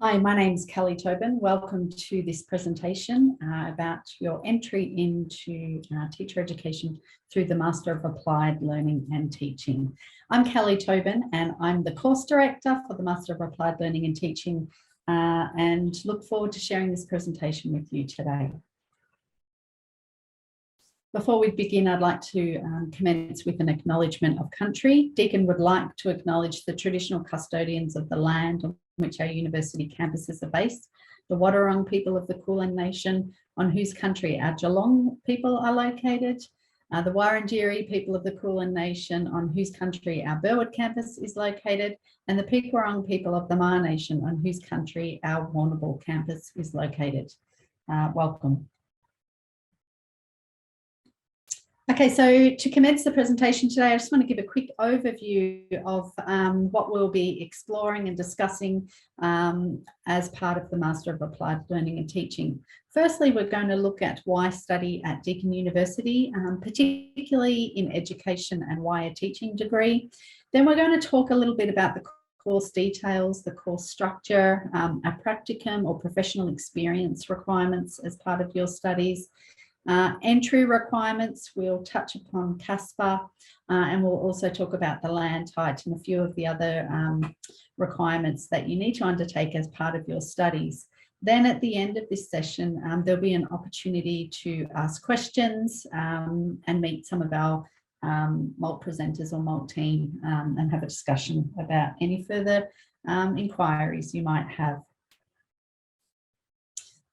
Hi, my name is Kelly Tobin. Welcome to this presentation about your entry into teacher education through the Master of Applied Learning and Teaching. I'm Kelly Tobin and I'm the course director for the Master of Applied Learning and Teaching and look forward to sharing this presentation with you today. Before we begin, I'd like to commence with an acknowledgement of country. Deakin would like to acknowledge the traditional custodians of the land on which our university campuses are based, the Wadawurrung people of the Kulin Nation, on whose country our Geelong people are located, the Wurundjeri people of the Kulin Nation, on whose country our Burwood campus is located, and the Pequorong people of the Maar Nation, on whose country our Warrnambool campus is located. Welcome. Okay, so to commence the presentation today, I just want to give a quick overview of what we'll be exploring and discussing as part of the Master of Applied Learning and Teaching. Firstly, we're going to look at why study at Deakin University, particularly in education, and why a teaching degree. Then we're going to talk a little bit about the course details, the course structure, a practicum or professional experience requirements as part of your studies. Entry requirements, we'll touch upon CASPA and we'll also talk about the land height and a few of the other requirements that you need to undertake as part of your studies. Then at the end of this session, there'll be an opportunity to ask questions and meet some of our MALT presenters or MALT team and have a discussion about any further inquiries you might have.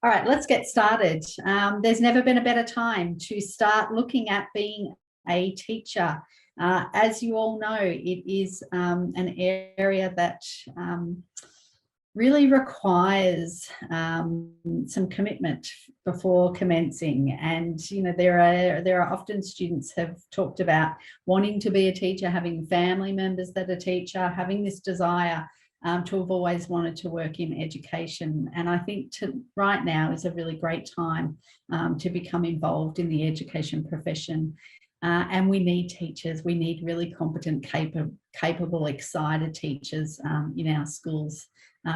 All right, let's get started. There's never been a better time to start looking at being a teacher. As you all know, it is an area that really requires some commitment before commencing. And you know, there are often students have talked about wanting to be a teacher, having family members that are teacher, having this desire to have always wanted to work in education. And I think right now is a really great time to become involved in the education profession. And we need teachers. We need really competent, capable, excited teachers in our schools,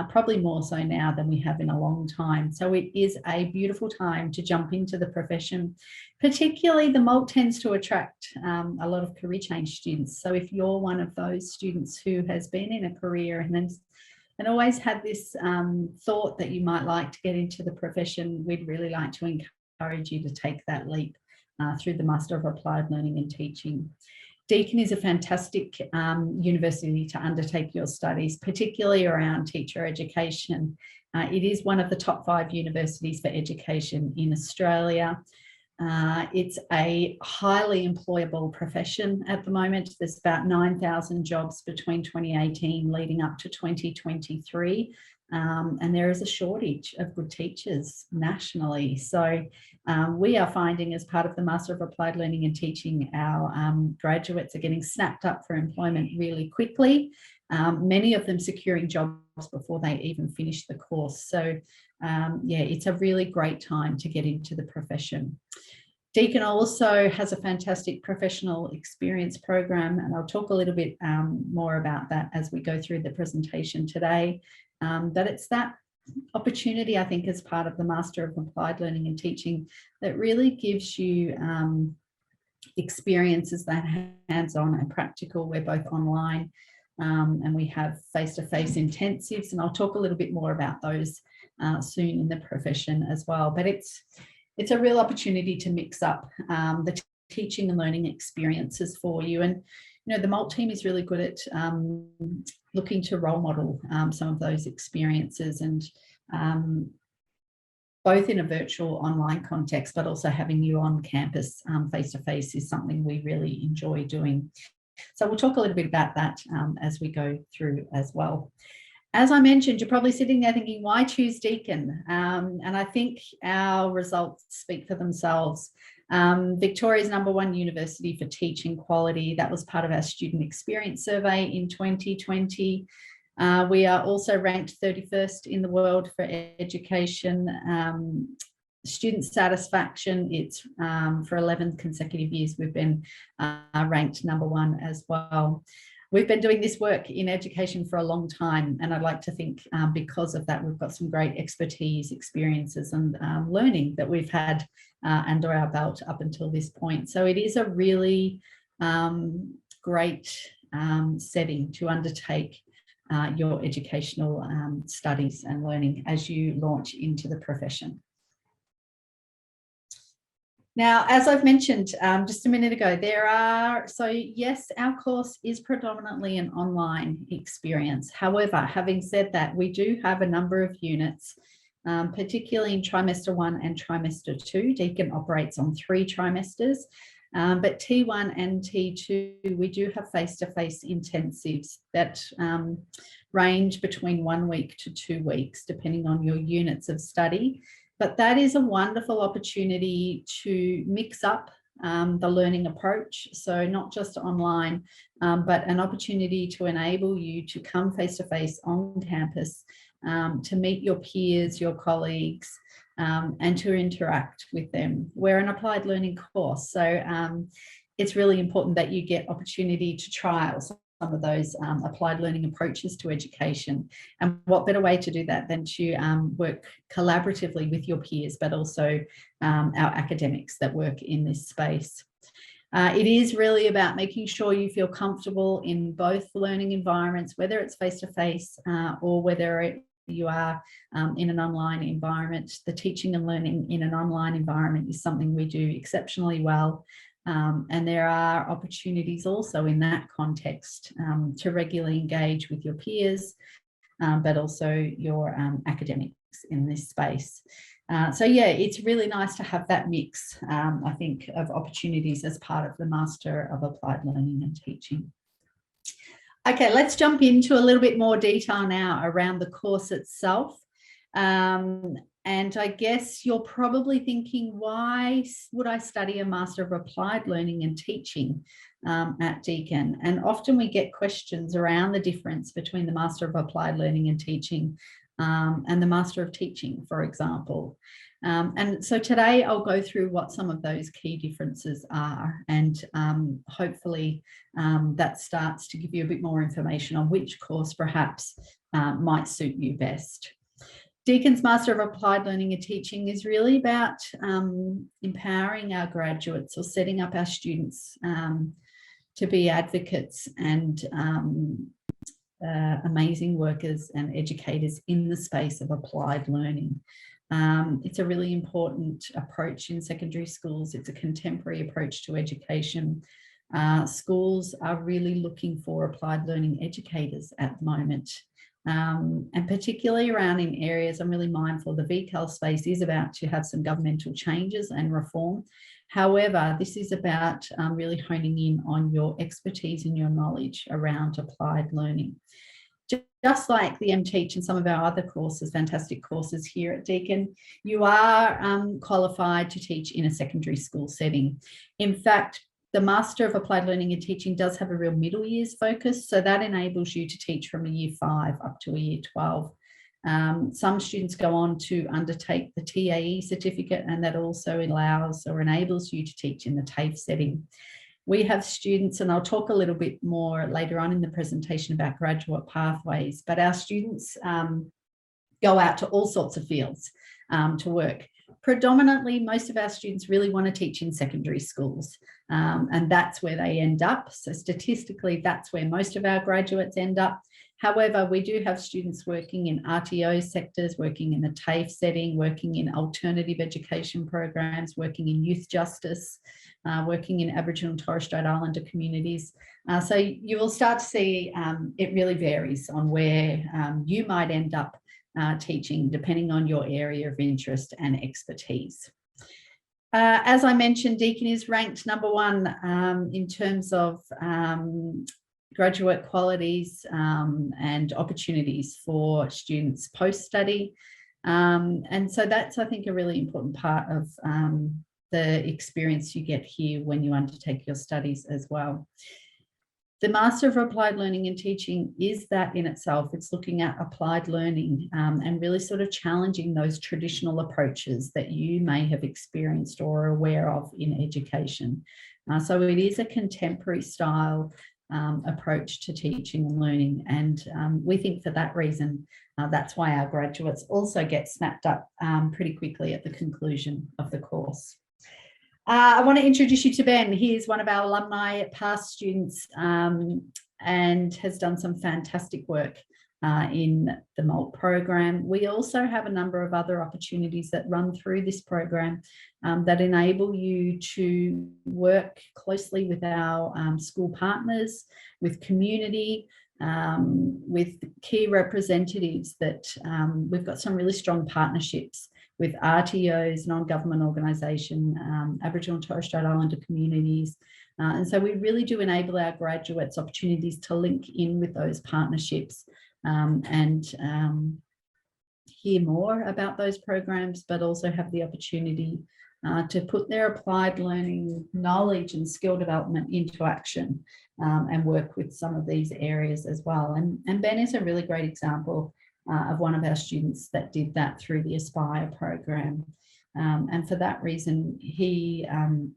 probably more so now than we have in a long time. So it is a beautiful time to jump into the profession. Particularly the MALT tends to attract a lot of career change students. So if you're one of those students who has been in a career and always had this thought that you might like to get into the profession, we'd really like to encourage you to take that leap through the Master of Applied Learning and Teaching. Deakin is a fantastic university to undertake your studies, particularly around teacher education. It is one of the top 5 universities for education in Australia. It's a highly employable profession at the moment. There's about 9,000 jobs between 2018 leading up to 2023. And there is a shortage of good teachers nationally. So we are finding, as part of the Master of Applied Learning and Teaching, our graduates are getting snapped up for employment really quickly, many of them securing jobs before they even finish the course. So yeah, it's a really great time to get into the profession. Deakin also has a fantastic professional experience program, and I'll talk a little bit more about that as we go through the presentation today. But it's that opportunity, I think, as part of the Master of Applied Learning and Teaching that really gives you experiences that hands-on and practical. We're both online and we have face-to-face intensives, and I'll talk a little bit more about those soon in the profession as well. But it's a real opportunity to mix up the teaching and learning experiences for you. And you know, the MALT team is really good at looking to role model some of those experiences, and both in a virtual online context, but also having you on campus face-to-face is something we really enjoy doing. So we'll talk a little bit about that as we go through as well. As I mentioned, you're probably sitting there thinking, why choose Deakin? And I think our results speak for themselves. Victoria's #1 university for teaching quality. That was part of our student experience survey in 2020. We are also ranked 31st in the world for education. Student satisfaction, it's for 11 consecutive years we've been ranked #1 as well. we've been doing this work in education for a long time, and I'd like to think because of that, we've got some great expertise, experiences, and learning that we've had under our belt up until this point. So it is a really great setting to undertake your educational studies and learning as you launch into the profession. Now, as I've mentioned just a minute ago, yes, our course is predominantly an online experience. However, having said that, we do have a number of units, particularly in trimester 1 and trimester 2. Deakin operates on 3 trimesters, but T1 and T2, we do have face-to-face intensives that range between 1 week to 2 weeks, depending on your units of study. But that is a wonderful opportunity to mix up the learning approach. So not just online, but an opportunity to enable you to come face-to-face on campus, to meet your peers, your colleagues, and to interact with them. We're an applied learning course, so it's really important that you get opportunity to trial some of those applied learning approaches to education. And what better way to do that than to work collaboratively with your peers, but also our academics that work in this space. It is really about making sure you feel comfortable in both learning environments, whether it's face-to-face or whether you are in an online environment. The teaching and learning in an online environment is something we do exceptionally well. And there are opportunities also in that context to regularly engage with your peers, but also your academics in this space. So yeah, it's really nice to have that mix, I think, of opportunities as part of the Master of Applied Learning and Teaching. Okay, let's jump into a little bit more detail now around the course itself. And I guess you're probably thinking, why would I study a Master of Applied Learning and Teaching at Deakin? And often we get questions around the difference between the Master of Applied Learning and Teaching and the Master of Teaching, for example. And so today I'll go through what some of those key differences are, and hopefully that starts to give you a bit more information on which course perhaps might suit you best. Deakin's Master of Applied Learning and Teaching is really about empowering our graduates, or setting up our students to be advocates and amazing workers and educators in the space of applied learning. It's a really important approach in secondary schools. It's a contemporary approach to education. Schools are really looking for applied learning educators at the moment. And particularly around in areas, I'm really mindful the VCAL space is about to have some governmental changes and reform. However, this is about really honing in on your expertise and your knowledge around applied learning. Just like the MTeach and some of our other courses, fantastic courses here at Deakin, you are qualified to teach in a secondary school setting. In fact, the Master of Applied Learning and Teaching does have a real middle years focus, so that enables you to teach from a year 5 up to a year 12. Some students go on to undertake the TAE certificate, and that also allows or enables you to teach in the TAFE setting. We have students, and I'll talk a little bit more later on in the presentation about graduate pathways, but our students go out to all sorts of fields to work. Predominantly, most of our students really want to teach in secondary schools, and that's where they end up. So statistically, that's where most of our graduates end up. However, we do have students working in RTO sectors, working in the TAFE setting, working in alternative education programs, working in youth justice, working in Aboriginal and Torres Strait Islander communities. So you will start to see it really varies on where you might end up teaching, depending on your area of interest and expertise. As I mentioned, Deakin is ranked #1 in terms of graduate qualities and opportunities for students post-study. And so that's, I think, a really important part of the experience you get here when you undertake your studies as well. The Master of Applied Learning and Teaching is that in itself. It's looking at applied learning and really sort of challenging those traditional approaches that you may have experienced or are aware of in education. So it is a contemporary style approach to teaching and learning. And we think for that reason, that's why our graduates also get snapped up pretty quickly at the conclusion of the course. I want to introduce you to Ben. He is one of our alumni, past students, and has done some fantastic work in the MALT program. We also have a number of other opportunities that run through this program that enable you to work closely with our school partners, with community, with key representatives that we've got some really strong partnerships with RTOs, non-government organisation, Aboriginal and Torres Strait Islander communities. And so we really do enable our graduates opportunities to link in with those partnerships and hear more about those programs, but also have the opportunity to put their applied learning knowledge and skill development into action and work with some of these areas as well. And Ben is a really great example of one of our students that did that through the Aspire program. And for that reason, he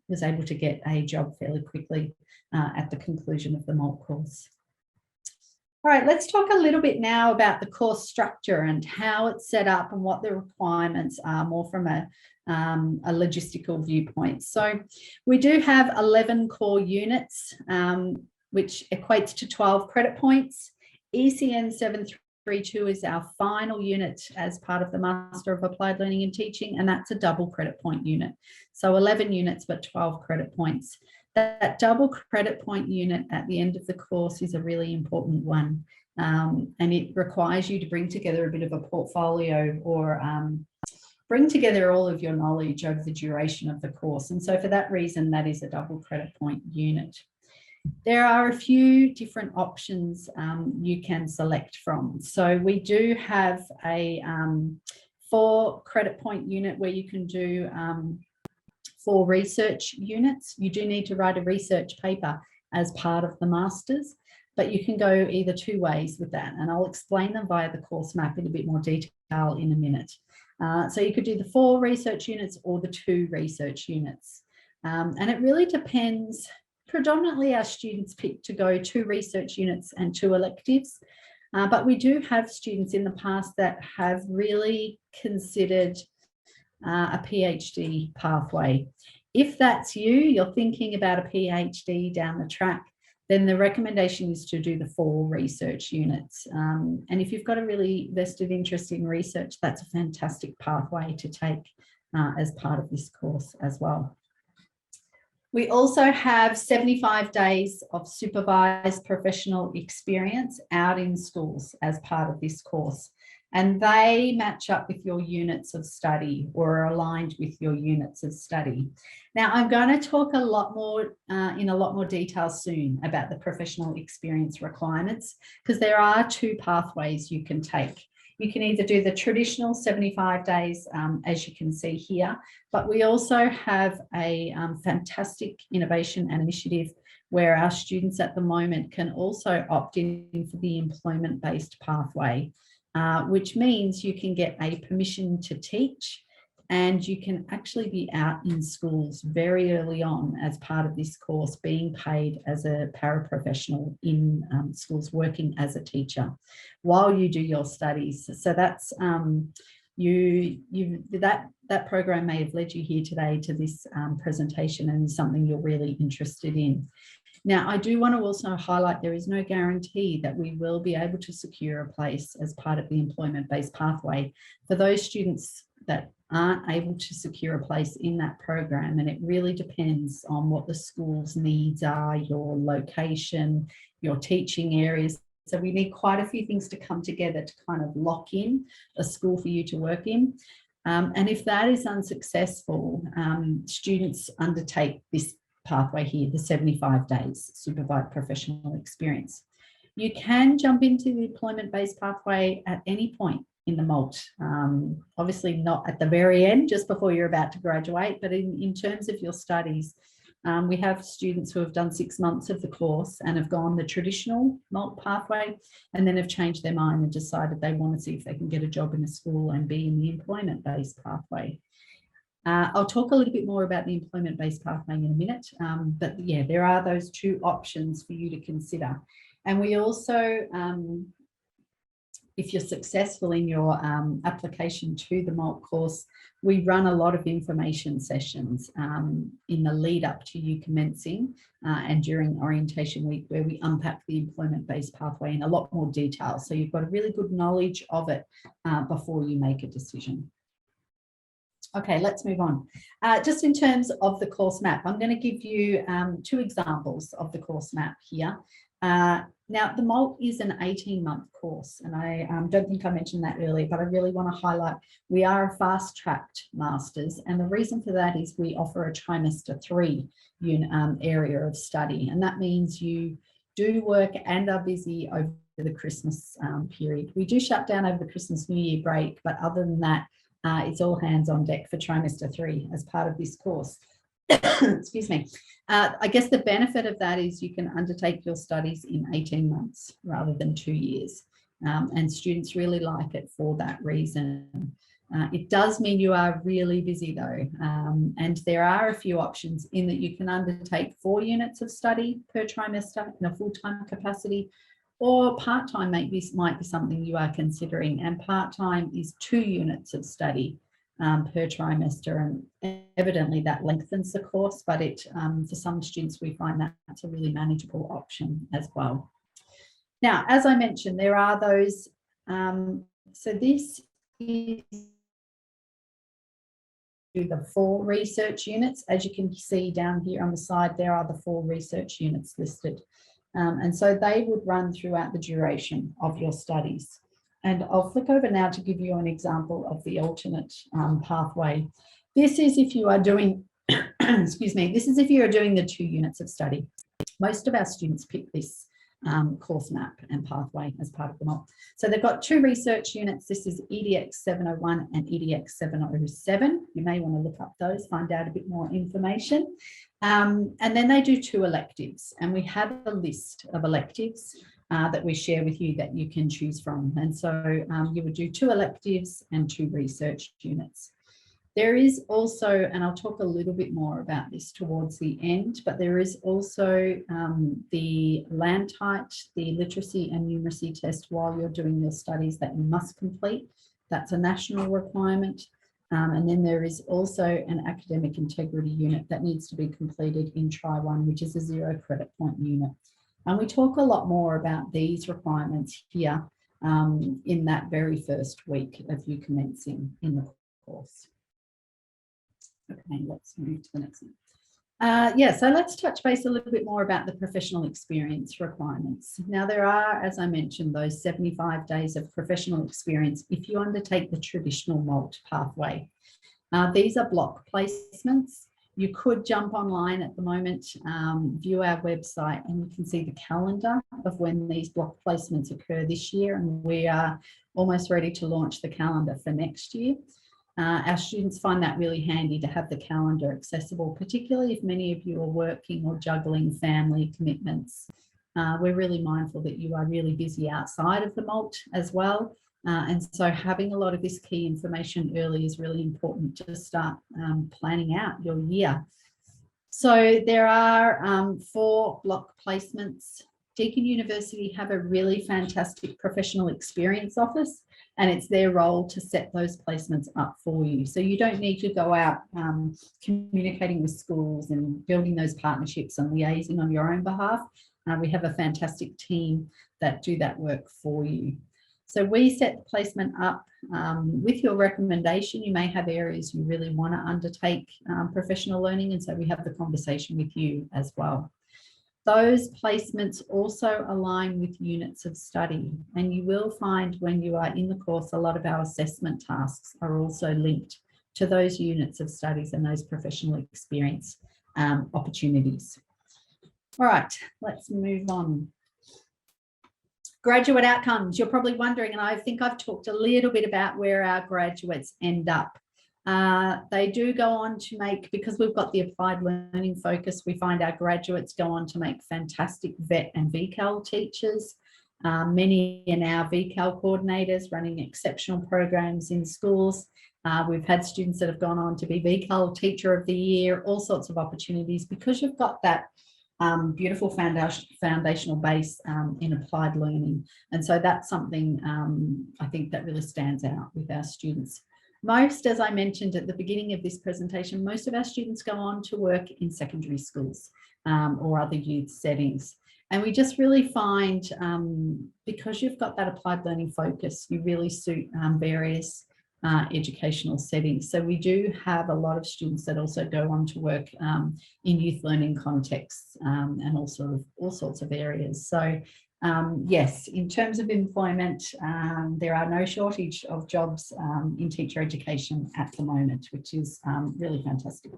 was able to get a job fairly quickly at the conclusion of the MALT course. All right, let's talk a little bit now about the course structure and how it's set up and what the requirements are, more from a logistical viewpoint. So we do have 11 core units, which equates to 12 credit points. ECN 732 is our final unit as part of the Master of Applied Learning and Teaching, and that's a double credit point unit. So 11 units, but 12 credit points. That double credit point unit at the end of the course is a really important one. And it requires you to bring together a bit of a portfolio or bring together all of your knowledge over the duration of the course. And so for that reason, that is a double credit point unit. There are a few different options you can select from. So we do have a 4 credit point unit where you can do 4 research units. You do need to write a research paper as part of the Masters, but you can go either 2 ways with that. And I'll explain them via the course map in a bit more detail in a minute. So you could do the 4 research units or the 2 research units. And it really depends. Predominantly our students pick to go 2 research units and 2 electives. But we do have students in the past that have really considered a PhD pathway. If that's you, you're thinking about a PhD down the track, then the recommendation is to do the 4 research units. And if you've got a really vested interest in research, that's a fantastic pathway to take as part of this course as well. We also have 75 days of supervised professional experience out in schools as part of this course. And they match up with your units of study or are aligned with your units of study. Now, I'm going to talk a lot more in a lot more detail soon about the professional experience requirements, because there are 2 pathways you can take. You can either do the traditional 75 days, as you can see here, but we also have a fantastic innovation and initiative where our students at the moment can also opt in for the employment-based pathway. Which means you can get a permission to teach and you can actually be out in schools very early on as part of this course, being paid as a paraprofessional in schools, working as a teacher while you do your studies. So that's that program may have led you here today to this presentation and something you're really interested in. Now, I do want to also highlight there is no guarantee that we will be able to secure a place as part of the employment-based pathway for those students that aren't able to secure a place in that program. And it really depends on what the school's needs are, your location, your teaching areas. So we need quite a few things to come together to kind of lock in a school for you to work in. And if that is unsuccessful, students undertake this pathway here, the 75 days supervised professional experience. You can jump into the employment-based pathway at any point in the MALT. Obviously not at the very end, just before you're about to graduate, but in terms of your studies, we have students who have done 6 months of the course and have gone the traditional MALT pathway and then have changed their mind and decided they want to see if they can get a job in a school and be in the employment-based pathway. I'll talk a little bit more about the employment-based pathway in a minute, but yeah, there are those two options for you to consider. And we also, if you're successful in your application to the MALT course, we run a lot of information sessions in the lead up to you commencing and during orientation week, where we unpack the employment-based pathway in a lot more detail. So you've got a really good knowledge of it before you make a decision. Okay, let's move on. Just in terms of the course map, I'm going to give you two examples of the course map here. Now, the MALT is an 18-month course, and I don't think I mentioned that earlier, but I really want to highlight we are a fast-tracked masters, and the reason for that is we offer a trimester 3 area of study, and that means you do work and are busy over the Christmas period. We do shut down over the Christmas New Year break, but other than that, it's all hands on deck for trimester 3 as part of this course. Excuse me. I guess the benefit of that is you can undertake your studies in 18 months rather than 2 years. And students really like it for that reason. It does mean you are really busy though. And there are a few options in that you can undertake 4 units of study per trimester in a full-time capacity, or part-time might be something you are considering, and part-time is 2 units of study per trimester, and evidently that lengthens the course, but it for some students we find that's a really manageable option as well. Now, as I mentioned, there are those, so this is the 4 research units. As you can see down here on the side, there are the 4 research units listed. And so they would run throughout the duration of your studies. And I'll flick over now to give you an example of the alternate pathway. This is if you are doing, excuse me, this is if you are doing the 2 units of study. Most of our students pick this course map and pathway as part of the MALT. So they've got 2 research units. This is EDX 701 and EDX 707. You may want to look up those, find out a bit more information. And then they do 2 electives, and we have a list of electives that we share with you that you can choose from. And so you would do 2 electives and 2 research units. There is also, and I'll talk a little bit more about this towards the end, but there is also the LANTITE, the literacy and numeracy test while you're doing your studies that you must complete. That's a national requirement. And then there is also an academic integrity unit that needs to be completed in Tri 1, which is a 0 credit point unit. And we talk a lot more about these requirements here in that very first week of you commencing in the course. Okay, let's move to the next one. Yeah, so let's touch base a little bit more about the professional experience requirements. Now, there are, as I mentioned, those 75 days of professional experience if you undertake the traditional MALT pathway. These are block placements. You could jump online at the moment, view our website, and you can see the calendar of when these block placements occur this year, and we are almost ready to launch the calendar for next year. Our students find that really handy to have the calendar accessible, particularly if many of you are working or juggling family commitments. We're really mindful that you are really busy outside of the MALT as well. And so having a lot of this key information early is really important to start planning out your year. So there are 4 block placements. Deakin University have a really fantastic professional experience office, and it's their role to set those placements up for you. So you don't need to go out communicating with schools and building those partnerships and liaising on your own behalf. We have a fantastic team that do that work for you. So we set the placement up with your recommendation. You may have areas you really want to undertake professional learning, and so we have the conversation with you as well. Those placements also align with units of study, and you will find when you are in the course, a lot of our assessment tasks are also linked to those units of studies and those professional experience opportunities. All right, let's move on. Graduate outcomes. You're probably wondering, and I think I've talked a little bit about where our graduates end up. They do go on to make, because we've got the applied learning focus, we find our graduates go on to make fantastic VET and VCAL teachers. Many are now VCAL coordinators running exceptional programs in schools. We've had students that have gone on to be VCAL Teacher of the Year, all sorts of opportunities, because you've got that beautiful foundational base in applied learning. And so that's something I think that really stands out with our students. Most, as I mentioned at the beginning of this presentation, most of our students go on to work in secondary schools or other youth settings. And we just really find, because you've got that applied learning focus, you really suit various educational settings. So we do have a lot of students that also go on to work in youth learning contexts and all sorts of areas. So yes, in terms of employment, there are no shortage of jobs in teacher education at the moment, which is really fantastic.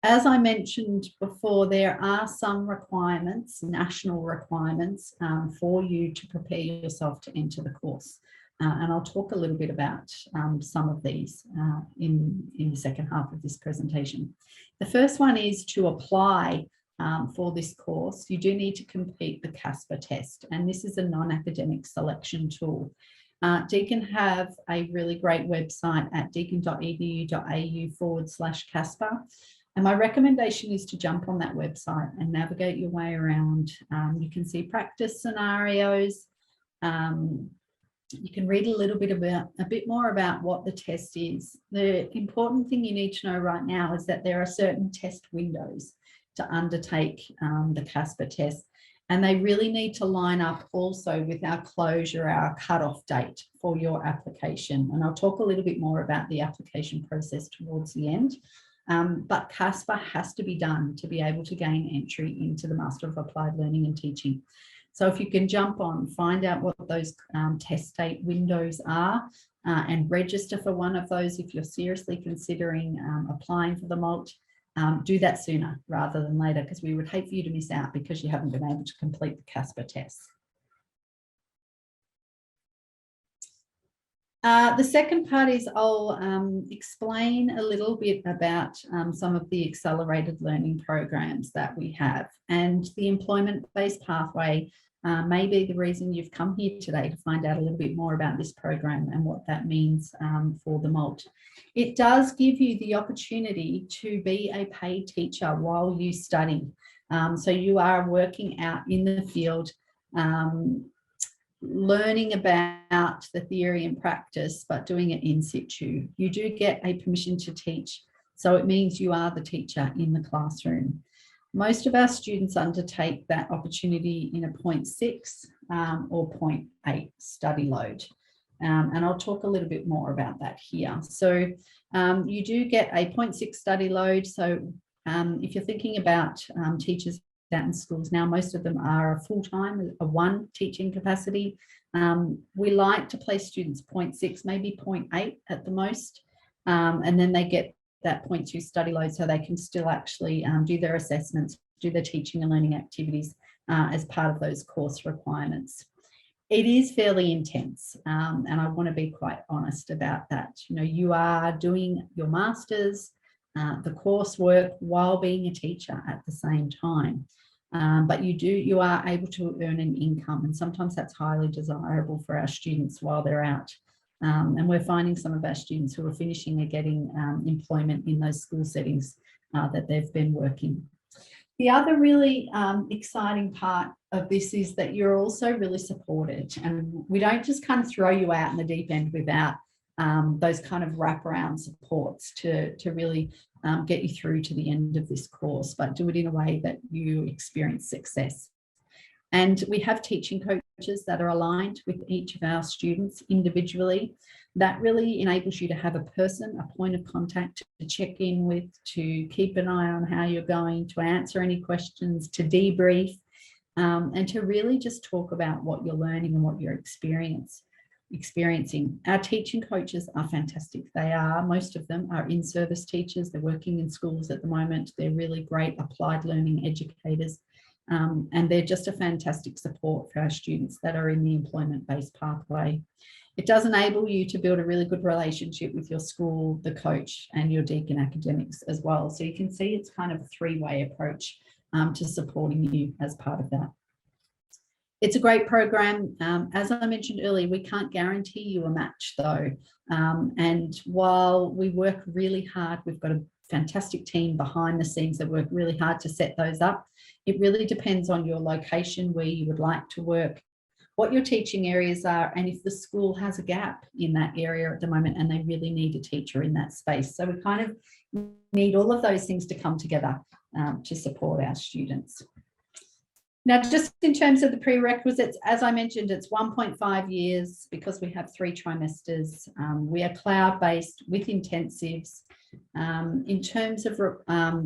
As I mentioned before, there are some requirements, national requirements, for you to prepare yourself to enter the course. And I'll talk a little bit about some of these in the second half of this presentation. The first one is to apply for this course. You do need to complete the CASPER test, and this is a non-academic selection tool. Deakin have a really great website at deakin.edu.au/CASPER. And my recommendation is to jump on that website and navigate your way around. You can see practice scenarios. You can read a bit more about what the test is. The important thing you need to know right now is that there are certain test windows to undertake the CASPER test, and they really need to line up also with our closure, our cutoff date for your application. And I'll talk a little bit more about the application process towards the end. But CASPER has to be done to be able to gain entry into the Master of Applied Learning and Teaching. So if you can jump on, find out what those test date windows are and register for one of those if you're seriously considering applying for the MALT, do that sooner rather than later, because we would hate for you to miss out because you haven't been able to complete the CASPER test. The second part is I'll explain a little bit about some of the accelerated learning programs that we have, and the employment-based pathway may be the reason you've come here today, to find out a little bit more about this program and what that means for the MALT. It does give you the opportunity to be a paid teacher while you study. So you are working out in the field, learning about the theory and practice, but doing it in situ. You do get a permission to teach, so it means you are the teacher in the classroom. Most of our students undertake that opportunity in a 0.6 or 0.8 study load. And I'll talk a little bit more about that here. So you do get a 0.6 study load. So if you're thinking about teachers out in schools now, most of them are a full-time, a one teaching capacity. We like to place students 0.6, maybe 0.8 at the most, and then they get that 0.2 study load, so they can still actually do their assessments, do their teaching and learning activities as part of those course requirements. It is fairly intense, and I want to be quite honest about that. You know, you are doing your masters, the coursework, while being a teacher at the same time. But you are able to earn an income, and sometimes that's highly desirable for our students while they're out. And we're finding some of our students who are finishing are getting employment in those school settings that they've been working. The other really exciting part of this is that you're also really supported, and we don't just kind of throw you out in the deep end without those kind of wraparound supports to really get you through to the end of this course, but do it in a way that you experience success. And we have teaching coaches that are aligned with each of our students individually. That really enables you to have a person, a point of contact to check in with, to keep an eye on how you're going, to answer any questions, to debrief, and to really just talk about what you're learning and what you're experiencing. Our teaching coaches are fantastic. Most of them are in-service teachers. They're working in schools at the moment. They're really great applied learning educators. And they're just a fantastic support for our students that are in the employment-based pathway. It does enable you to build a really good relationship with your school, the coach, and your Deakin academics as well. So you can see it's kind of a three-way approach to supporting you as part of that. It's a great program. As I mentioned earlier, we can't guarantee you a match though. And while we work really hard, we've got a fantastic team behind the scenes that work really hard to set those up. It really depends on your location, where you would like to work, what your teaching areas are, and if the school has a gap in that area at the moment and they really need a teacher in that space. So we kind of need all of those things to come together to support our students. Now, just in terms of the prerequisites, as I mentioned, it's 1.5 years because we have 3 trimesters. We are cloud-based with intensives. In terms of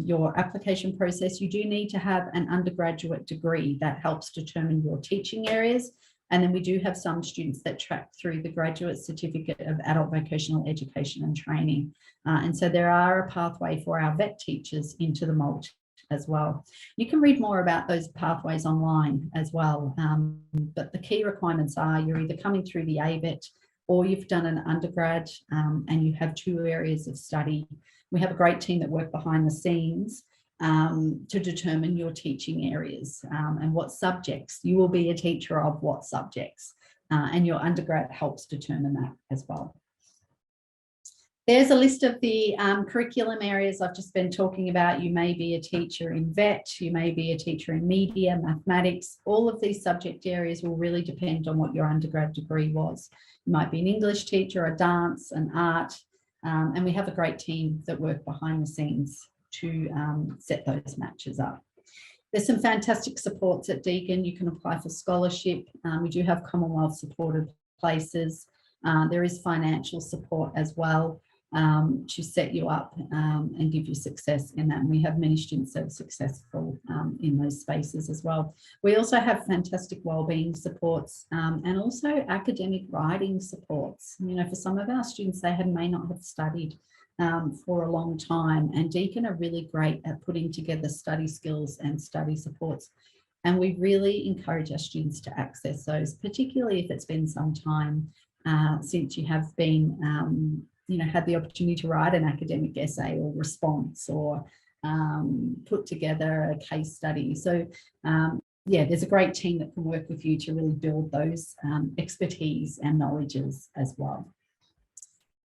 your application process, you do need to have an undergraduate degree that helps determine your teaching areas. And then we do have some students that track through the Graduate Certificate of Adult Vocational Education and Training. And so there are a pathway for our VET teachers into the MALT as well. You can read more about those pathways online as well. But the key requirements are you're either coming through the AVET or you've done an undergrad and you have 2 areas of study. We have a great team that work behind the scenes to determine your teaching areas and what subjects. You will be a teacher of what subjects, and your undergrad helps determine that as well. There's a list of the curriculum areas I've just been talking about. You may be a teacher in VET, you may be a teacher in media, mathematics. All of these subject areas will really depend on what your undergrad degree was. You might be an English teacher, a dance, an art, and we have a great team that work behind the scenes to set those matches up. There's some fantastic supports at Deakin. You can apply for scholarship. We do have Commonwealth supported places. There is financial support as well to set you up and give you success in that. And we have many students that are successful in those spaces as well. We also have fantastic wellbeing supports and also academic writing supports. You know, for some of our students, they may not have studied for a long time, and Deakin are really great at putting together study skills and study supports. And we really encourage our students to access those, particularly if it's been some time since you have been you know, had the opportunity to write an academic essay or response or put together a case study. So yeah, there's a great team that can work with you to really build those expertise and knowledges as well.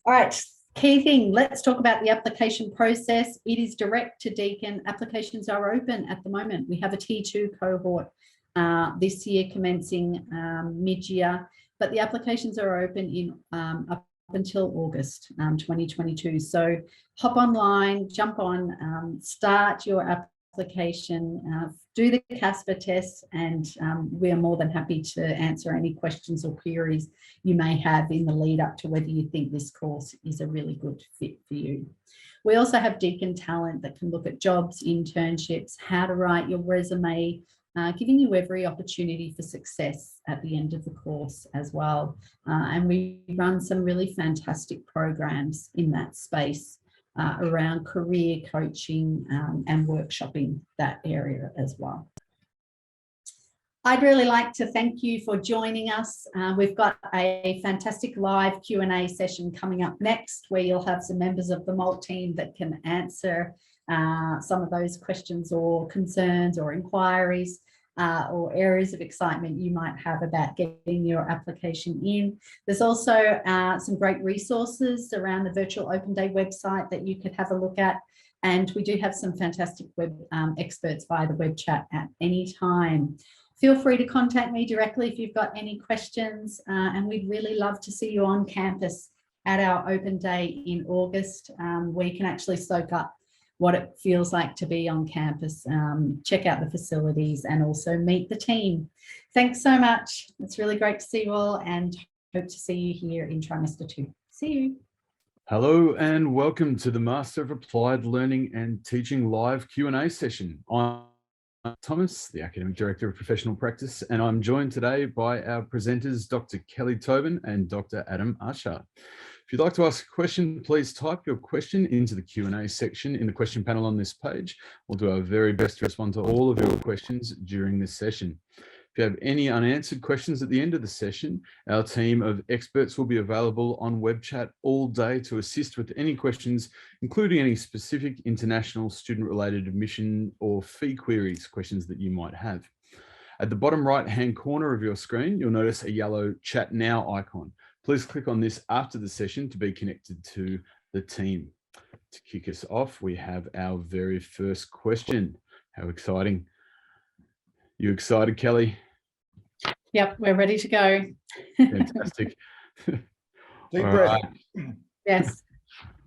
All right, key thing, let's talk about the application process. It is direct to Deakin. Applications are open at the moment. We have a T2 cohort this year commencing mid-year, but the applications are open in up until August 2022. So hop online, jump on, start your application, do the CASPER test, and we are more than happy to answer any questions or queries you may have in the lead up to whether you think this course is a really good fit for you. We also have Deakin Talent that can look at jobs, internships, how to write your resume, giving you every opportunity for success at the end of the course as well. And we run some really fantastic programs in that space around career coaching and workshopping that area as well. I'd really like to thank you for joining us. We've got a fantastic live Q&A session coming up next, where you'll have some members of the MALT team that can answer some of those questions or concerns or inquiries or areas of excitement you might have about getting your application in. There's also some great resources around the Virtual Open Day website that you could have a look at. And we do have some fantastic web experts via the web chat at any time. Feel free to contact me directly if you've got any questions, and we'd really love to see you on campus at our open day in August, where you can actually soak up what it feels like to be on campus, check out the facilities, and also meet the team. Thanks so much. It's really great to see you all, and hope to see you here in trimester 2. See you. Hello and welcome to the Master of Applied Learning and Teaching live Q&A session. I'm Thomas, the Academic Director of Professional Practice, and I'm joined today by our presenters, Dr. Kelly Tobin and Dr. Adam Usher. If you'd like to ask a question, please type your question into the Q&A section in the question panel on this page. We'll do our very best to respond to all of your questions during this session. If you have any unanswered questions at the end of the session, our team of experts will be available on web chat all day to assist with any questions, including any specific international student-related admission or fee queries, questions that you might have. At the bottom right-hand corner of your screen, you'll notice a yellow Chat Now icon. Please click on this after the session to be connected to the team. To kick us off, we have our very first question. How exciting. You excited, Kelly? Yep, we're ready to go. Fantastic. Deep All breath. right. Yes.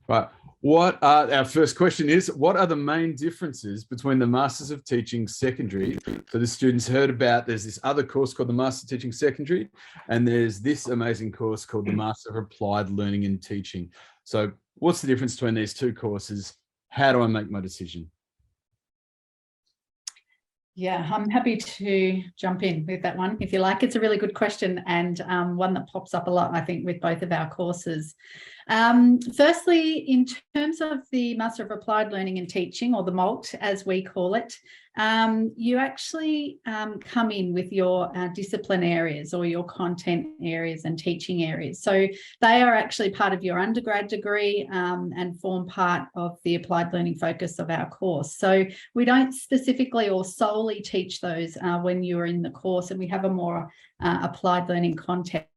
Right. What are our first question is, what are the main differences between the Masters of Teaching Secondary? So the students heard about, there's this other course called the Master of Teaching Secondary, and there's this amazing course called the Master of Applied Learning and Teaching. So what's the difference between these two courses? How do I make my decision? Yeah, I'm happy to jump in with that one, if you like. It's a really good question, and one that pops up a lot, I think, with both of our courses. Firstly, in terms of the Master of Applied Learning and Teaching, or the MALT, as we call it, you actually come in with your discipline areas or your content areas and teaching areas. So they are actually part of your undergrad degree and form part of the applied learning focus of our course. So we don't specifically or solely teach those when you're in the course, and we have a more applied learning context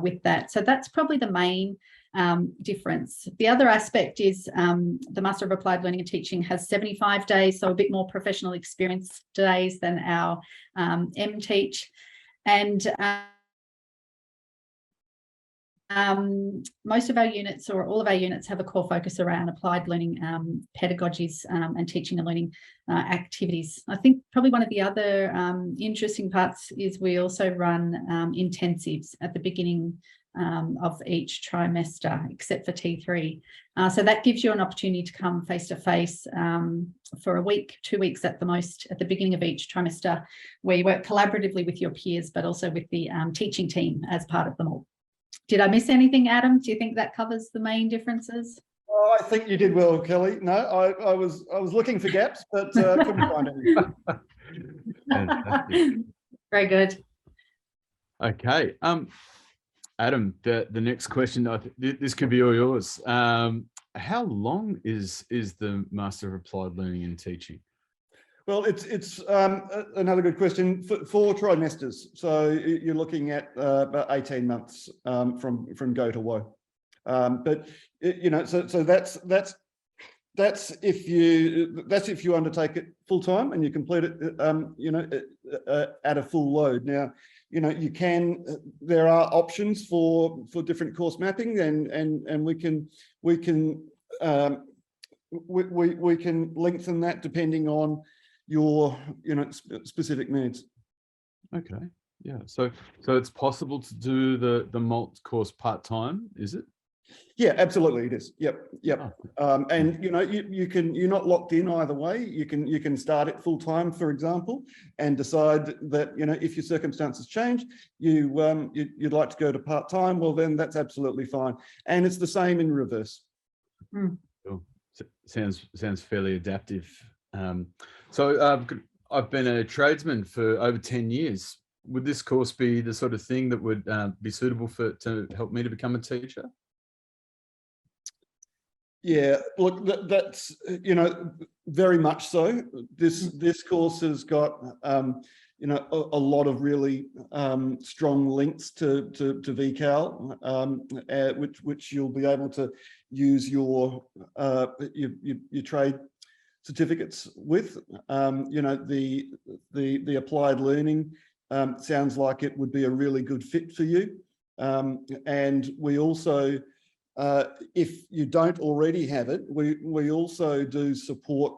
with that. So that's probably the main difference. The other aspect is the Master of Applied Learning and Teaching has 75 days, so a bit more professional experience days than our MTeach. And most of our units, or all of our units, have a core focus around applied learning pedagogies and teaching and learning activities. I think probably one of the other interesting parts is we also run intensives at the beginning of each trimester, except for T3. So that gives you an opportunity to come face-to-face for a week, 2 weeks at the most, at the beginning of each trimester, where you work collaboratively with your peers, but also with the teaching team as part of them all. Did I miss anything, Adam? Do you think that covers the main differences? Oh, I think you did well, Kelly. No, I was looking for gaps, but couldn't find any. Fantastic. Very good. Okay. Adam, the next question, this could be all yours. How long is the Master of Applied Learning and Teaching? Well, it's another good question. 4 trimesters, so you're looking at about 18 months from go to woe. But you know, so that's if you undertake it full time and you complete it, you know, at a full load. Now, you know, you can. There are options for different course mapping, and we can lengthen that depending on your, you know, specific needs. Okay. Yeah. So it's possible to do the MALT course part-time, is it? Yeah, absolutely it is. Yep. Oh. And you know, you're not locked in either way. You can start it full time, for example, and decide that, you know, if your circumstances change, you'd like to go to part time. Well, then that's absolutely fine. And it's the same in reverse. Mm. Cool. Sounds fairly adaptive. So I've been a tradesman for over 10 years. Would this course be the sort of thing that would be suitable to help me to become a teacher? Yeah, look, that's, you know, very much so. This course has got, you know, a lot of really strong links to VCAL, which you'll be able to use your trade certificates with. You know, the applied learning sounds like it would be a really good fit for you. And we also, if you don't already have it, we also do support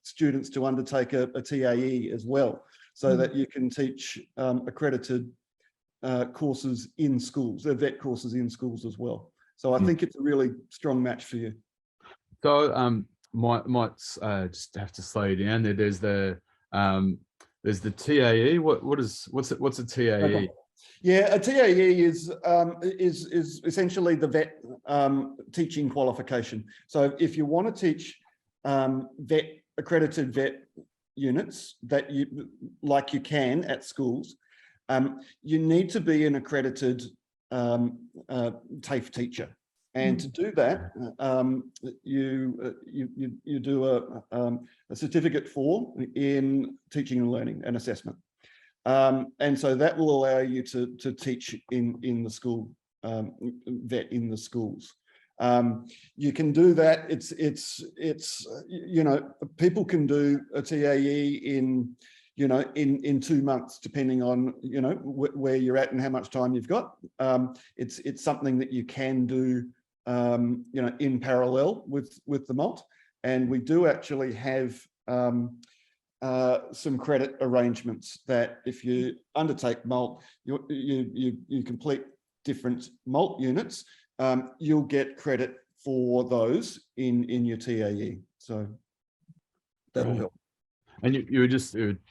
students to undertake a TAE as well, so that you can teach accredited courses in schools, VET courses in schools as well. So I think it's a really strong match for you. So might just have to slow you down there. There's the TAE. What's a TAE? Okay. Yeah, a TAE is essentially the VET teaching qualification. So if you want to teach accredited VET units that you can at schools, you need to be an accredited TAFE teacher. And to do that, you do a certificate in teaching and learning and assessment. And so that will allow you to teach in the school, vet in the schools. You can do that. It's you know, people can do a TAE in 2 months, depending on where you're at and how much time you've got. It's something that you can do in parallel with the MALT, and we do actually have some credit arrangements that if you undertake MALT, you complete different MALT units, you'll get credit for those in your TAE. So that'll help. And you were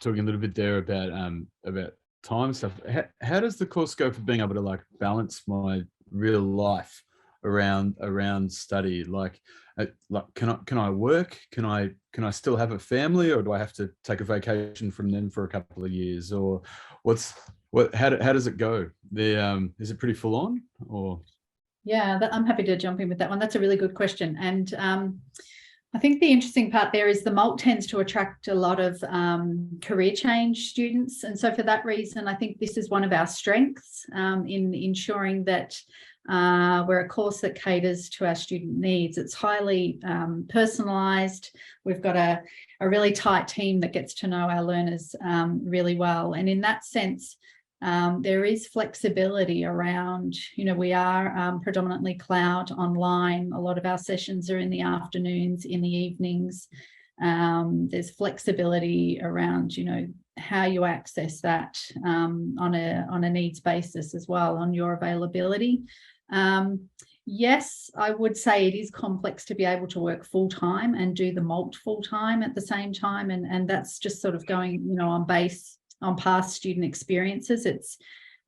talking a little bit there about time stuff. How does the course go for being able to like balance my real life around study? Like can I work? Can I still have a family, or do I have to take a vacation from them for a couple of years? Or how does it go? Is it pretty full on, or? Yeah, I'm happy to jump in with that one. That's a really good question. And I think the interesting part there is the MALT tends to attract a lot of career change students. And so for that reason, I think this is one of our strengths in ensuring that we're a course that caters to our student needs. It's highly personalised. We've got a really tight team that gets to know our learners really well. And in that sense, there is flexibility around, we are predominantly cloud online. A lot of our sessions are in the afternoons, in the evenings. There's flexibility around, how you access that on a needs basis as well, on your availability. Yes, I would say it is complex to be able to work full time and do the MALT full time at the same time. And that's just sort of going, on past student experiences. It's,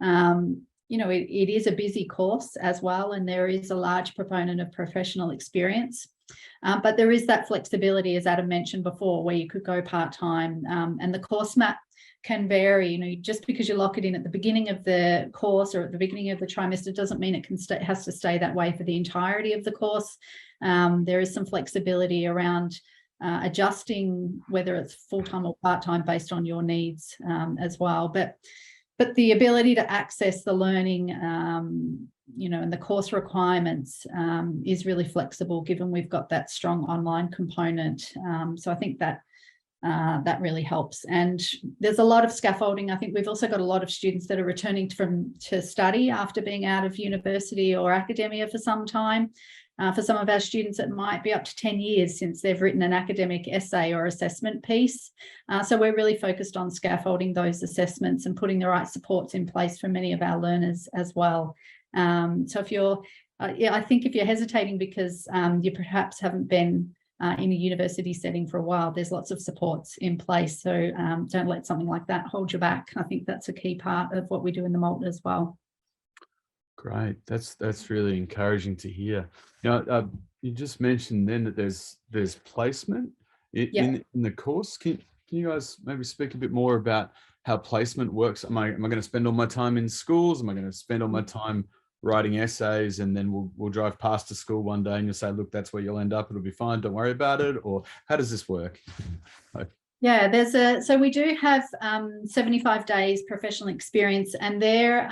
it is a busy course as well, and there is a large proponent of professional experience. But there is that flexibility, as Adam mentioned before, where you could go part-time, and the course map can vary. Just because you lock it in at the beginning of the course or at the beginning of the trimester doesn't mean it has to stay that way for the entirety of the course. There is some flexibility around adjusting whether it's full-time or part-time based on your needs as well. But the ability to access the learning, and the course requirements is really flexible, given we've got that strong online component. So I think that really helps. And there's a lot of scaffolding. I think we've also got a lot of students that are returning to study after being out of university or academia for some time. For some of our students, it might be up to 10 years since they've written an academic essay or assessment piece. So we're really focused on scaffolding those assessments and putting the right supports in place for many of our learners as well. So if you're, I think if you're hesitating because you perhaps haven't been in a university setting for a while, there's lots of supports in place. So don't let something like that hold you back. I think that's a key part of what we do in the MALT as well. Great. That's really encouraging to hear. You just mentioned then that there's placement in the course. Can you guys maybe speak a bit more about how placement works? Am I going to spend all my time in schools? Am I going to spend all my time writing essays, and then we'll drive past a school one day and you'll say, look, that's where you'll end up. It'll be fine. Don't worry about it. Or how does this work? Yeah, so we do have 75 days professional experience, and they're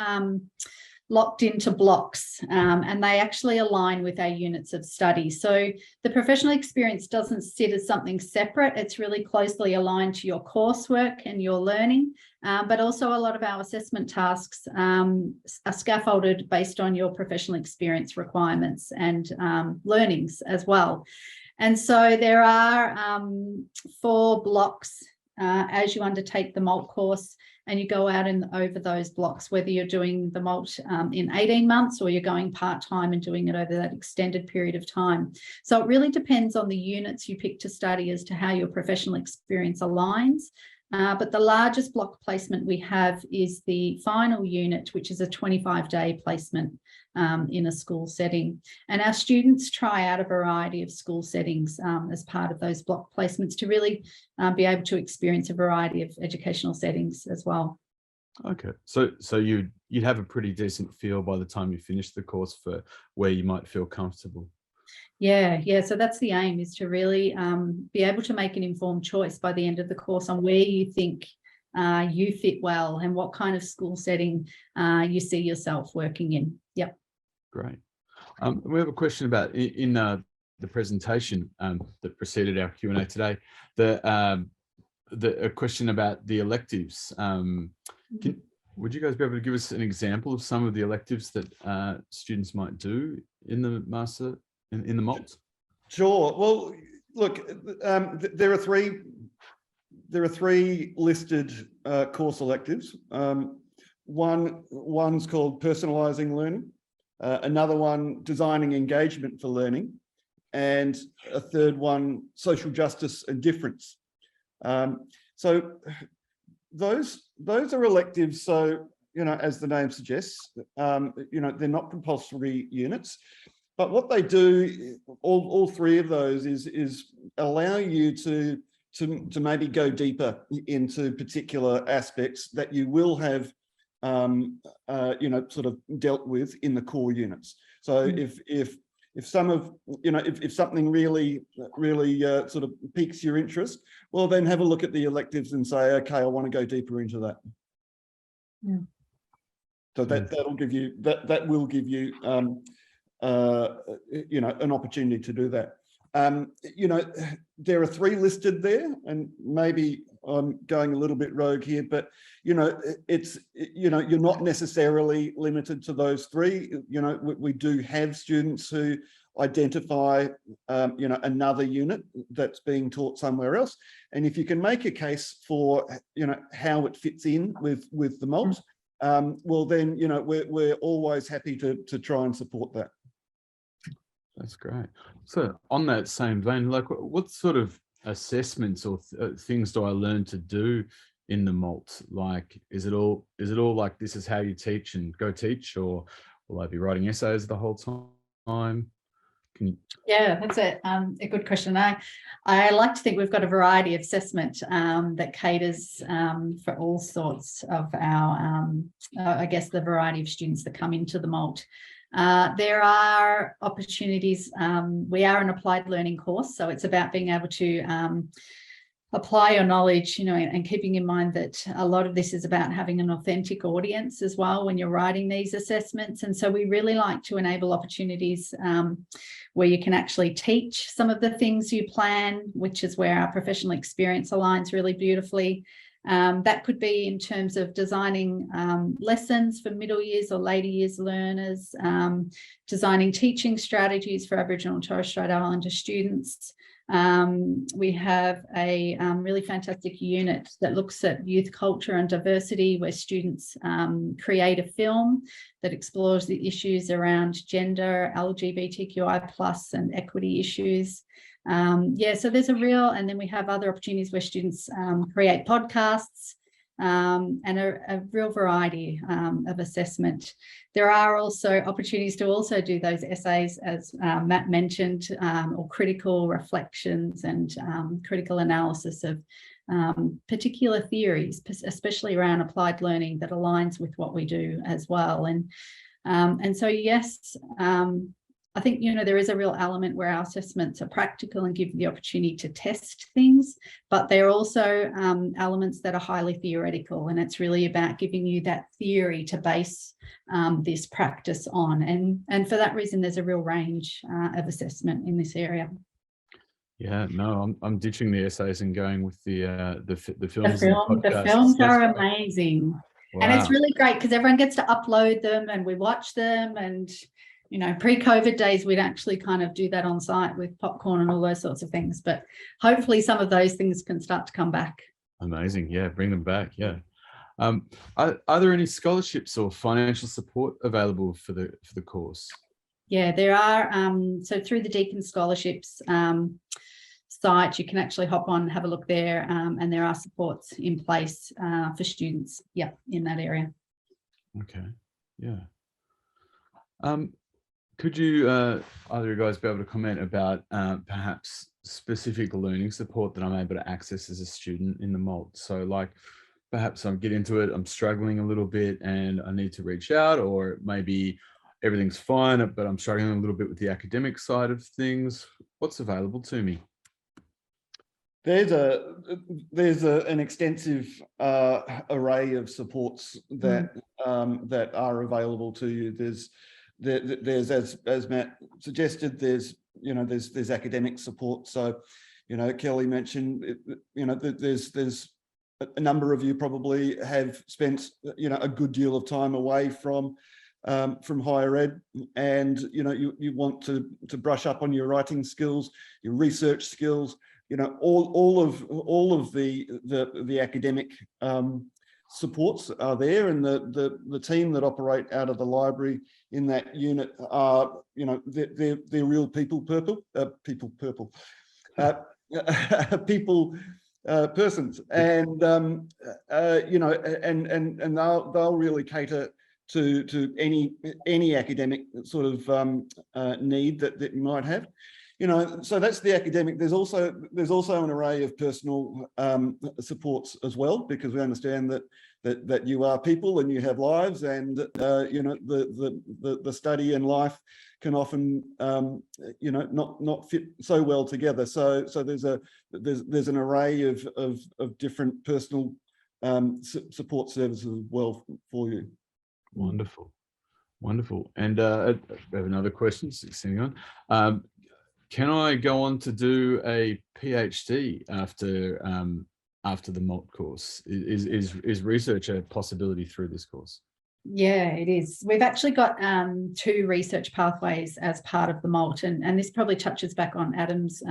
locked into blocks, and they actually align with our units of study. So the professional experience doesn't sit as something separate. It's really closely aligned to your coursework and your learning, but also a lot of our assessment tasks are scaffolded based on your professional experience requirements and learnings as well. And so there are 4 blocks as you undertake the MALT course, and you go out and over those blocks, whether you're doing the MALT in 18 months or you're going part-time and doing it over that extended period of time. So it really depends on the units you pick to study as to how your professional experience aligns. But the largest block placement we have is the final unit, which is a 25-day placement in a school setting. And our students try out a variety of school settings as part of those block placements to really be able to experience a variety of educational settings as well. Okay, so you'd have a pretty decent feel by the time you finish the course for where you might feel comfortable. Yeah. So that's the aim, is to really be able to make an informed choice by the end of the course on where you think you fit well and what kind of school setting you see yourself working in. Yep. Great. We have a question about in the presentation that preceded our Q&A today. A question about the electives. Would you guys be able to give us an example of some of the electives that students might do in the master in the MALT? Sure. Well, look, there are three listed course electives. One's called personalizing learning, another one designing engagement for learning, and a third one social justice and difference. So those are electives. So, as the name suggests, they're not compulsory units. But what they do, all three of those, is allow you to maybe go deeper into particular aspects that you will have, sort of dealt with in the core units. So if something really sort of piques your interest, well, then have a look at the electives and say, okay, I want to go deeper into that. Yeah. So that will give you an opportunity to do that. There are three listed there, and maybe I'm going a little bit rogue here, but you're not necessarily limited to those three. We do have students who identify another unit that's being taught somewhere else, and if you can make a case for how it fits in with the MALT, well then we're always happy to try and support that. That's great. So on that same vein, like what sort of assessments or things do I learn to do in the MALT? Like, is it all like this is how you teach and go teach, or will I be writing essays the whole time? Yeah, that's a good question. I like to think we've got a variety of assessment that caters for all sorts of our, I guess, the variety of students that come into the MALT. There are opportunities. We are an applied learning course, so it's about being able to apply your knowledge, and keeping in mind that a lot of this is about having an authentic audience as well when you're writing these assessments. And so we really like to enable opportunities where you can actually teach some of the things you plan, which is where our professional experience aligns really beautifully. That could be in terms of designing lessons for middle years or later years learners, designing teaching strategies for Aboriginal and Torres Strait Islander students. We have a really fantastic unit that looks at youth culture and diversity, where students create a film that explores the issues around gender, LGBTQI+ and equity issues. So there's and then we have other opportunities where students create podcasts, and a real variety of assessment. There are also opportunities to also do those essays, as Matt mentioned, or critical reflections and critical analysis of particular theories, especially around applied learning, that aligns with what we do as well. And so, yes, I think, there is a real element where our assessments are practical and give you the opportunity to test things, but there are also elements that are highly theoretical, and it's really about giving you that theory to base this practice on. And for that reason, there's a real range of assessment in this area. Yeah, no, I'm ditching the essays and going with the films. The films are amazing. Wow. And it's really great because everyone gets to upload them and we watch them, and pre-COVID days, we'd actually kind of do that on site with popcorn and all those sorts of things. But hopefully some of those things can start to come back. Amazing. Yeah, bring them back. Yeah. Are there any scholarships or financial support available for the course? Yeah, there are. So through the Deakin Scholarships site, you can actually hop on, have a look there, and there are supports in place for students, in that area. Okay. Yeah. Could you, either of you guys, be able to comment about perhaps specific learning support that I'm able to access as a student in the MALT? So like, perhaps I get into it, I'm struggling a little bit and I need to reach out, or maybe everything's fine, but I'm struggling a little bit with the academic side of things. What's available to me? There's an extensive array of supports that that are available to you. There's as Matt suggested, there's academic support. So, Kelly mentioned, there's a number of you probably have spent a good deal of time away from higher ed, and you want to brush up on your writing skills, your research skills. All of the academic supports are there, and the team that operate out of the library in that unit are, they're real people persons, and and they'll really cater to any academic sort of need that you might have. So that's the academic. There's also an array of personal supports as well, because we understand that you are people and you have lives, and the study and life can often not fit so well together. So there's an array of different personal support services as well for you. Wonderful. And I have another question. Extending on. Can I go on to do a PhD after the MALT course? Is research a possibility through this course? Yeah, it is. We've actually got 2 research pathways as part of the MALT, and this probably touches back on Adam's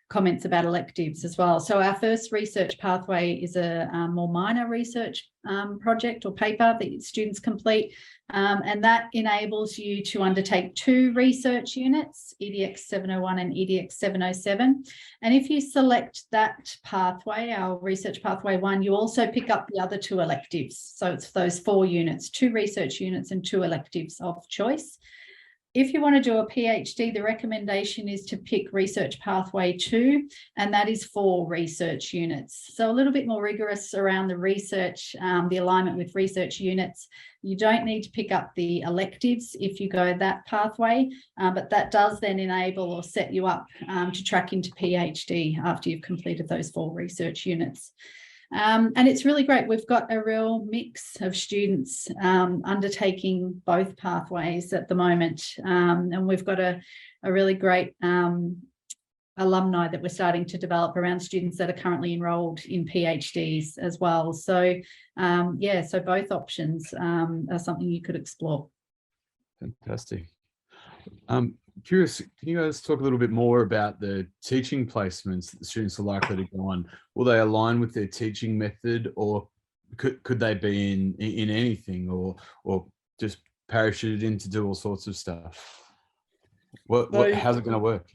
comments about electives as well. So our first research pathway is a more minor research project or paper that students complete, and that enables you to undertake 2 research units, EDX 701 and EDX 707. And if you select that pathway, our research pathway 1, you also pick up the other 2 electives. So it's those 4 units, 2 research units and 2 electives of choice. If you want to do a PhD, the recommendation is to pick research pathway 2, and that is 4 research units. So a little bit more rigorous around the research, the alignment with research units. You don't need to pick up the electives if you go that pathway, but that does then enable or set you up to track into PhD after you've completed those 4 research units. And it's really great. We've got a real mix of students undertaking both pathways at the moment. And we've got a really great alumni that we're starting to develop around students that are currently enrolled in PhDs as well. So yeah, so both options are something you could explore. Fantastic. Curious, can you guys talk a little bit more about the teaching placements that the students are likely to go on? Will they align with their teaching method, or could they be in anything, or just parachuted in to do all sorts of stuff? How's it going to work?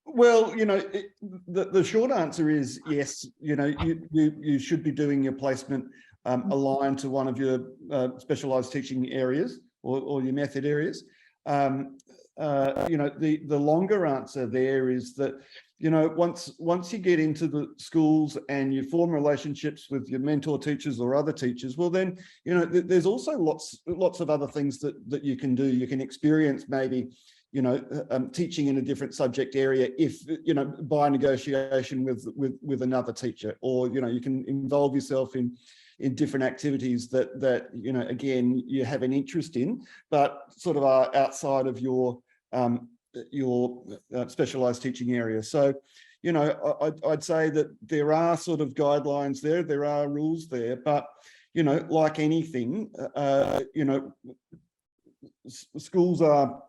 Well, the short answer is yes. You should be doing your placement aligned to one of your specialised teaching areas or your method areas. The longer answer there is that, once you get into the schools and you form relationships with your mentor teachers or other teachers, well then, there's also lots of other things that you can do. You can experience maybe, teaching in a different subject area if, by negotiation with another teacher, or, you can involve yourself in different activities that again, you have an interest in, but sort of are outside of your specialized teaching area. So, I'd say that there are sort of guidelines there are rules there, but, like anything, schools are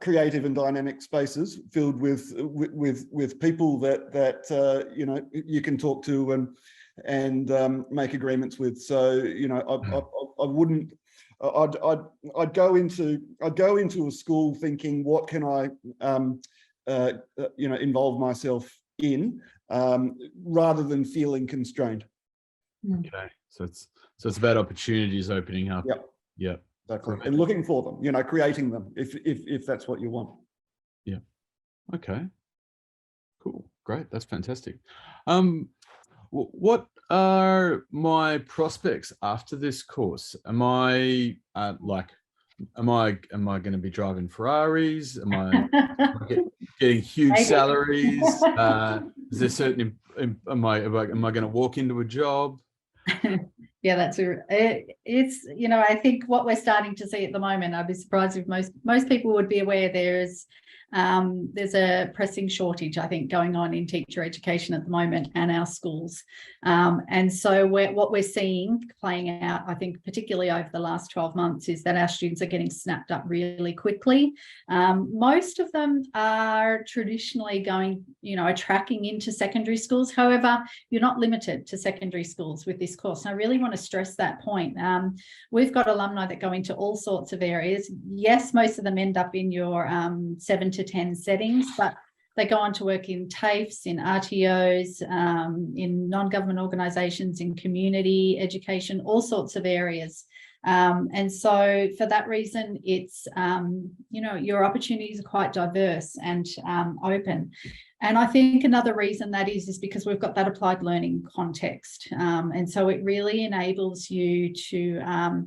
creative and dynamic spaces filled with people that you can talk to and make agreements with. So I'd go into a school thinking, what can I involve myself in, rather than feeling constrained. Okay, so it's about opportunities opening up. Yep. Exactly. And looking for them, creating them if that's what you want. Yeah. Okay. Cool. Great. That's fantastic. What are my prospects after this course? Am I am I going to be driving Ferraris? Am I getting huge Maybe. salaries? Is there certain, am I going to walk into a job? Yeah, it's, you know, I think what we're starting to see at the moment, I'd be surprised if most people would be aware there's a pressing shortage, I think, going on in teacher education at the moment and our schools. And so what we're seeing playing out, I think, particularly over the last 12 months, is that our students are getting snapped up really quickly. Most of them are traditionally going, you know, tracking into secondary schools. However, you're not limited to secondary schools with this course. And I really want to stress that point. We've got alumni that go into all sorts of areas. Yes, most of them end up in your 7 to 10 settings, but they go on to work in TAFEs, in RTOs, in non-government organisations, in community education, all sorts of areas. And so for that reason, it's, you know, your opportunities are quite diverse and open. And I think another reason that is because we've got that applied learning context. And so it really enables you to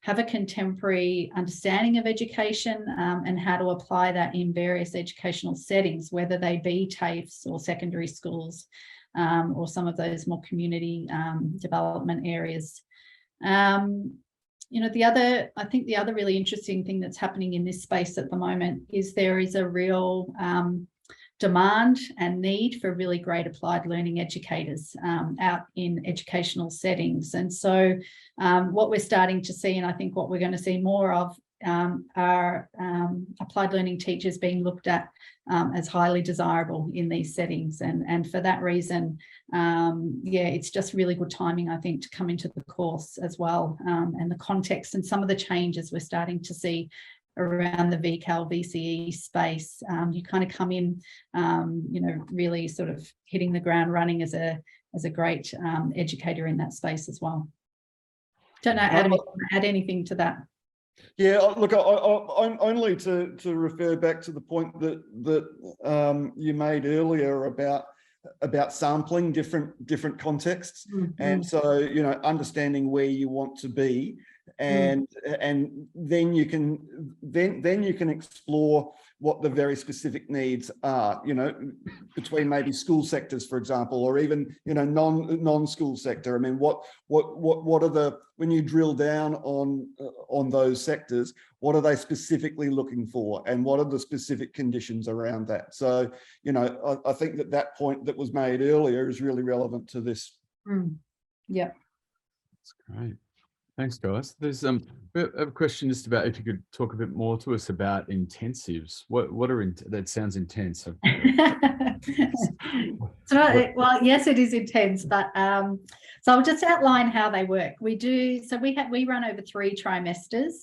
have a contemporary understanding of education and how to apply that in various educational settings, whether they be TAFEs or secondary schools or some of those more community development areas. You know, I think the other really interesting thing that's happening in this space at the moment is there is a real demand and need for really great applied learning educators out in educational settings. And so what we're starting to see, and I think what we're going to see more of, are applied learning teachers being looked at as highly desirable in these settings. And for that reason, yeah, it's just really good timing, I think, to come into the course as well. And the context and some of the changes we're starting to see around the VCAL, VCE space. You kind of come in, you know, really sort of hitting the ground running as a great educator in that space as well. Don't know, Adam, if you want to add anything to that? Yeah, look, I'm only to refer back to the point that you made earlier about sampling different contexts. Mm-hmm. And so, you know, understanding where you want to be, and then you can explore what the very specific needs are, you know, between maybe school sectors, for example, or even, you know, non-school sector. I mean, what are the, when you drill down on those sectors, what are they specifically looking for, and what are the specific conditions around that? So, you know, I think that point that was made earlier is really relevant to this. Yeah. That's great. Thanks, guys. There's a question just about if you could talk a bit more to us about intensives. What are that sounds intense. So, well, yes, it is intense, but so I'll just outline how they work. We run over 3 trimesters,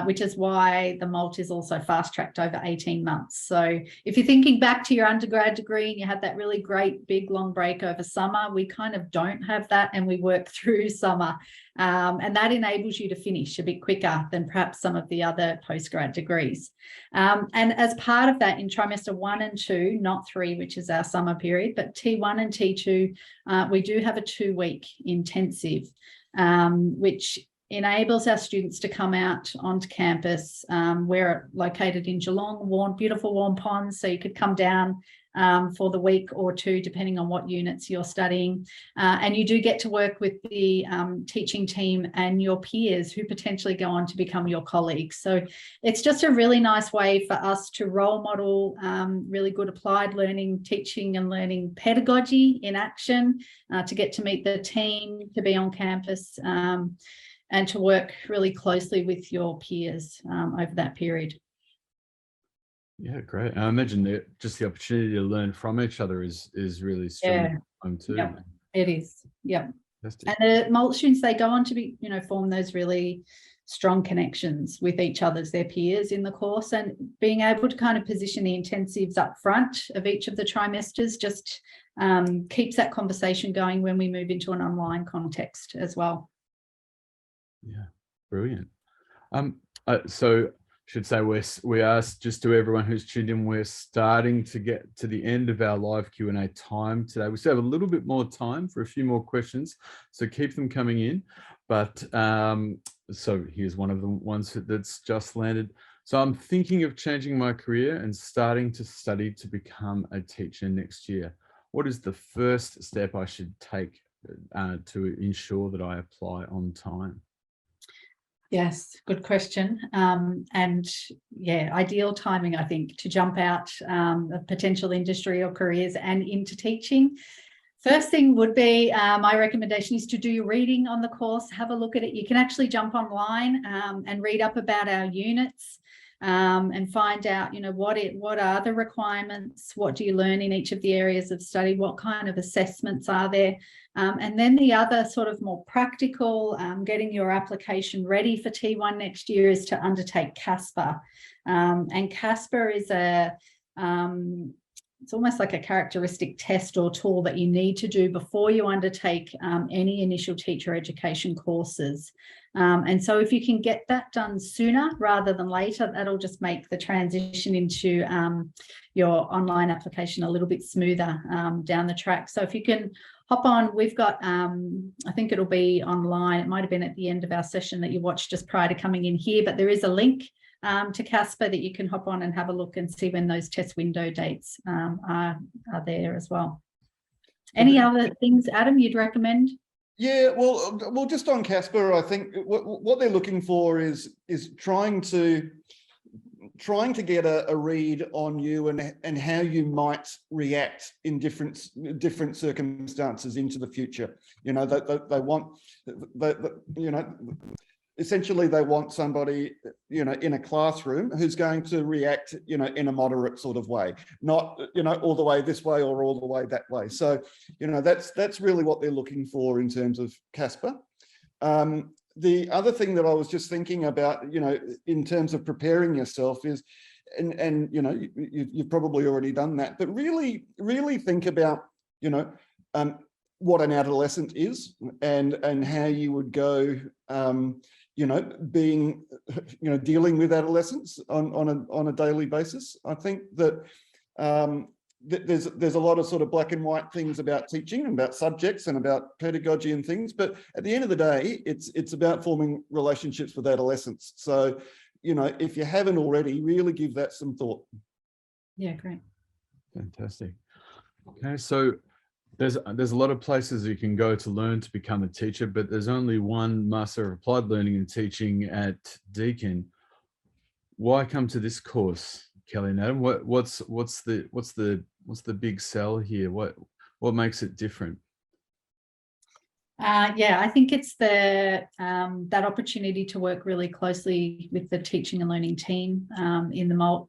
which is why the MALT is also fast-tracked over 18 months. So if you're thinking back to your undergrad degree and you had that really great big long break over summer, we kind of don't have that, and we work through summer. And that enables you to finish a bit quicker than perhaps some of the other postgrad degrees. And as part of that, in trimester 1 and 2, not 3, which is our summer period, but T1 and T2, we do have a 2-week intensive, which enables our students to come out onto campus. We're located in Geelong, beautiful warm ponds, so you could come down for the week or 2, depending on what units you're studying. And you do get to work with the teaching team and your peers who potentially go on to become your colleagues. So it's just a really nice way for us to role model really good applied learning, teaching and learning pedagogy in action, to get to meet the team, to be on campus, and to work really closely with your peers over that period. Yeah, great. I imagine that just the opportunity to learn from each other is really strong too. Yep, it is. Yep. Fantastic. And the MALT students, they go on to be, you know, form those really strong connections with each other as their peers in the course, and being able to kind of position the intensives up front of each of the trimesters just keeps that conversation going when we move into an online context as well. Yeah, brilliant. So should say we asked just to everyone who's tuned in, we're starting to get to the end of our live Q&A time today. We still have a little bit more time for a few more questions, so keep them coming in. But so here's one of the ones that's just landed. So I'm thinking of changing my career and starting to study to become a teacher next year. What is the first step I should take to ensure that I apply on time? Yes, good question. And yeah, ideal timing, I think, to jump out of potential industry or careers and into teaching. First thing would be, my recommendation is to do your reading on the course, have a look at it. You can actually jump online and read up about our units and find out, what are the requirements? What do you learn in each of the areas of study? What kind of assessments are there? And then the other sort of more practical, getting your application ready for T1 next year is to undertake CASPER. And CASPER is it's almost like a characteristic test or tool that you need to do before you undertake any initial teacher education courses. And so if you can get that done sooner rather than later, that'll just make the transition into your online application a little bit smoother down the track. So if you can hop on, we've got, I think it'll be online. It might have been at the end of our session that you watched just prior to coming in here, but there is a link to CASPER that you can hop on and have a look and see when those test window dates are there as well. Any other things, Adam, you'd recommend? Yeah, well, just on CASPER, I think what they're looking for is trying to get a read on you and how you might react in different circumstances into the future. They want, essentially they want somebody, in a classroom who's going to react, in a moderate sort of way, not, all the way this way or all the way that way. So, that's really what they're looking for in terms of CASPER. The other thing that I was just thinking about, in terms of preparing yourself is, and you've probably already done that, but really think about, what an adolescent is and how you would go, being, dealing with adolescents on a daily basis. I think that there's a lot of sort of black and white things about teaching and about subjects and about pedagogy and things, but at the end of the day, it's about forming relationships with adolescents. So, if you haven't already, really give that some thought. Yeah, great. Fantastic. Okay, so there's a lot of places you can go to learn to become a teacher, but there's only one Master of Applied Learning and Teaching at Deakin. Why come to this course, Kelly and Adam? What's the big sell here? What makes it different? Yeah, I think it's that opportunity to work really closely with the teaching and learning team in the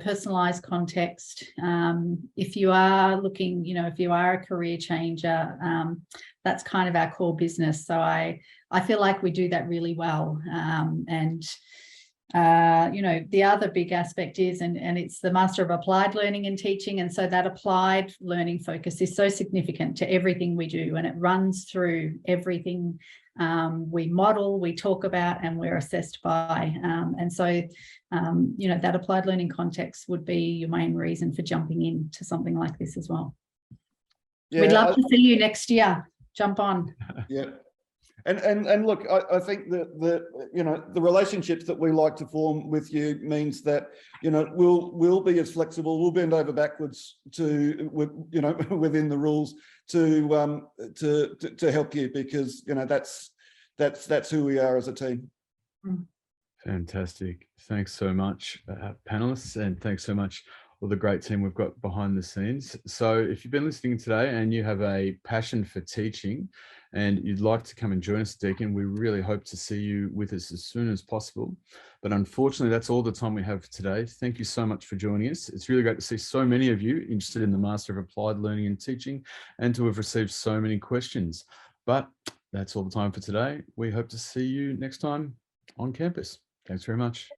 personalized context. If you are looking, if you are a career changer, that's kind of our core business. So I feel like we do that really well. The other big aspect is, and it's the Master of Applied Learning and Teaching. And so that applied learning focus is so significant to everything we do, and it runs through everything we model, we talk about, and we're assessed by. And so, that applied learning context would be your main reason for jumping into something like this as well. Yeah, we'd love to see you next year. Jump on. Yeah. And look, I think that the relationships that we like to form with you means that we'll be as flexible. We'll bend over backwards within the rules to help you, because that's who we are as a team. Fantastic. Thanks so much, panelists, and thanks so much all the great team we've got behind the scenes. So if you've been listening today and you have a passion for teaching and you'd like to come and join us at Deakin, we really hope to see you with us as soon as possible. But unfortunately, that's all the time we have today. Thank you so much for joining us. It's really great to see so many of you interested in the Master of Applied Learning and Teaching and to have received so many questions. But that's all the time for today. We hope to see you next time on campus. Thanks very much.